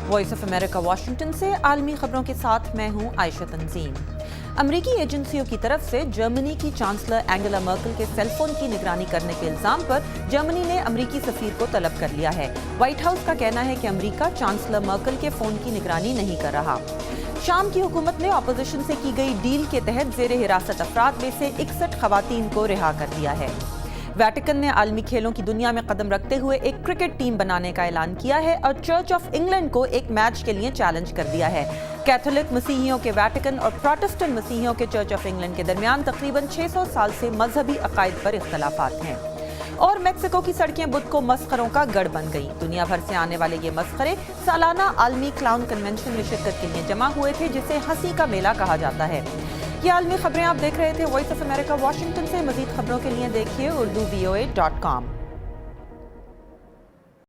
Voice of America Washington से आलमी खबरों के साथ मैं हूं आयशा तंजीम। अमरीकी एजेंसियों की तरफ से जर्मनी की चांसलर एंगेला मर्केल के सेल फोन की निगरानी करने के इल्जाम पर जर्मनी ने अमरीकी सफीर को तलब कर लिया है। व्हाइट हाउस का कहना है कि अमरीका चांसलर मर्केल के फोन की निगरानी नहीं कर रहा। शाम की हुकूमत ने अपोजिशन से की गई डील के तहत जेर हिरासत अफराद में से 61 खवातीन को रिहा कर दिया है। वेटिकन ने आलमी खेलों की दुनिया में कदम रखते हुए एक क्रिकेट टीम बनाने का ऐलान किया है और चर्च ऑफ इंग्लैंड को एक मैच के लिए चैलेंज कर दिया है। कैथोलिक मसीहियों के वेटिकन और प्रोटेस्टेंट मसीहियों के चर्च ऑफ इंग्लैंड के दरमियान तकरीबन 600 साल से मजहबी अकायद पर इख्तलाफात हैं। और मेक्सिको की सड़कें बुध को मस्खरों का गढ़ बन गई। दुनिया भर से आने वाले ये मस्खरे सालाना आलमी क्लाउन कन्वेंशन में शिरकत के लिए जमा हुए थे, जिसे हंसी का मेला कहा जाता है। ये आलमी खबरें आप देख रहे थे वॉइस ऑफ अमेरिका वाशिंगटन से। मजीद खबरों के लिए देखिए urduvoa.com।